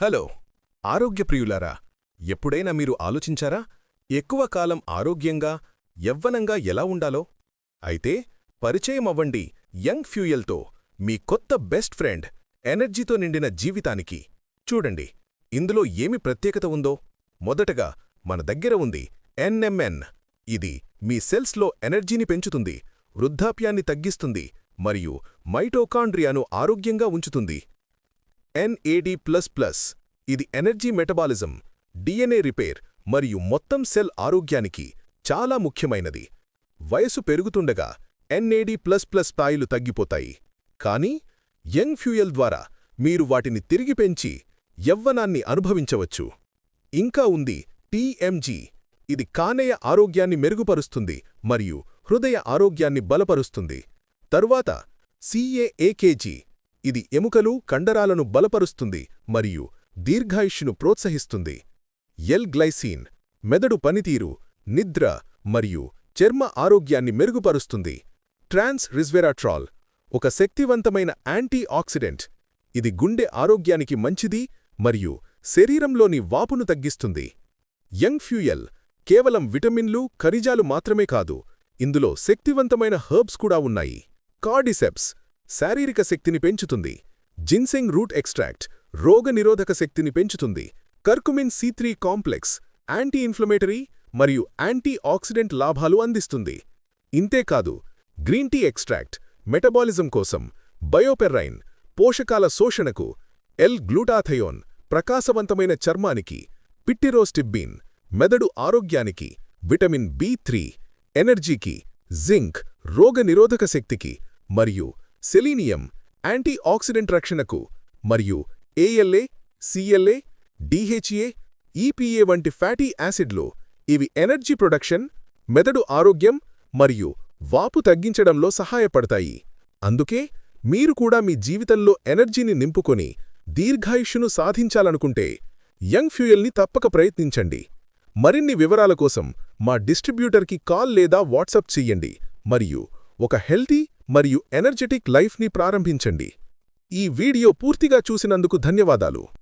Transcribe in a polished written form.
Hello ఆరోగ్యప్రియులారా, ఎప్పుడైనా మీరు ఆలోచించారా ఎక్కువ కాలం ఆరోగ్యంగా యవ్వనంగా ఎలా ఉండాలో? అయితే పరిచయమవ్వండి యంగ్ ఫ్యూయల్తో, మీ కొత్త బెస్ట్ ఫ్రెండ్, ఎనర్జీతో నిండిన జీవితానికి. చూడండి, ఇందులో ఏమి ప్రత్యేకత ఉందో. మొదటగా మన దగ్గర ఉంది NMN. ఇది మీ సెల్స్లో ఎనర్జీని పెంచుతుంది, వృద్ధాప్యాన్ని తగ్గిస్తుంది మరియు మైటోకాండ్రియాను ఆరోగ్యంగా ఉంచుతుంది. NAD++, ఇది ఎనర్జీ మెటబాలిజం, DNA రిపేర్ మరియు మొత్తం సెల్ ఆరోగ్యానికి చాలా ముఖ్యమైనది. వయసు పెరుగుతుండగా NAD++ స్థాయిలు తగ్గిపోతాయి, కానీ యంగ్ ఫ్యూయల్ ద్వారా మీరు వాటిని తిరిగి పెంచి యవ్వనాన్ని అనుభవించవచ్చు. ఇంకా ఉంది TMG, ఇది కాలేయ ఆరోగ్యాన్ని మెరుగుపరుస్తుంది మరియు హృదయ ఆరోగ్యాన్ని బలపరుస్తుంది. తరువాత CAAKG, ఇది ఎముకలు కండరాలను బలపరుస్తుంది మరియు దీర్ఘాయుష్యును ప్రోత్సహిస్తుంది. L-గ్లైసిన్, మెదడు పనితీరు, నిద్ర మరియు చర్మ ఆరోగ్యాన్ని మెరుగుపరుస్తుంది. ట్రాన్స్ రిస్వెరాట్రాల్, ఒక శక్తివంతమైన యాంటీ ఆక్సిడెంట్, ఇది గుండె ఆరోగ్యానికి మంచిది మరియు శరీరంలోని వాపును తగ్గిస్తుంది. యంగ్ ఫ్యూయల్ కేవలం విటమిన్లు, ఖనిజాలు మాత్రమే కాదు, ఇందులో శక్తివంతమైన హెర్బ్స్ కూడా ఉన్నాయి. కార్డిసెప్స్, శారీరక శక్తిని పెంచుతుంది. జిన్సెంగ్ రూట్ ఎక్స్ట్రాక్ట్, రోగనిరోధక శక్తిని పెంచుతుంది. Curcumin C3 complex, anti inflammatory మరియు యాంటీ ఆక్సిడెంట్ లాభాలు అందిస్తుంది. ఇంతేకాదు, గ్రీన్ టీ ఎక్స్ట్రాక్ట్ మెటబాలిజం కోసం, బయోపెర్రైన్ పోషకాల శోషణకు, L-గ్లూటాథయోన్ ప్రకాశవంతమైన చర్మానికి, పిట్టిరోస్టిబ్బిన్ మెదడు ఆరోగ్యానికి, విటమిన్ B3 ఎనర్జీకి, జింక్ రోగనిరోధక శక్తికి మరియు సెలీనియం యాంటీ ఆక్సిడెంట్ రక్షణకు, మరియు ALA, CLA, DHA, EPA వంటి ఫ్యాటీ యాసిడ్లు, ఇవి ఎనర్జీ ప్రొడక్షన్, మెదడు ఆరోగ్యం మరియు వాపు తగ్గించడంలో సహాయపడతాయి. అందుకే మీరు కూడా మీ జీవితంలో ఎనర్జీని నింపుకొని దీర్ఘాయుష్యును సాధించాలనుకుంటే యంగ్ ఫ్యూయల్ని తప్పక ప్రయత్నించండి. మరిన్ని వివరాల కోసం మా డిస్ట్రిబ్యూటర్కి కాల్ లేదా వాట్సాప్ చెయ్యండి మరియు ఒక హెల్తీ మరియు ఎనర్జెటిక్ లైఫ్ని ప్రారంభించండి. ఈ వీడియో పూర్తిగా చూసినందుకు ధన్యవాదాలు.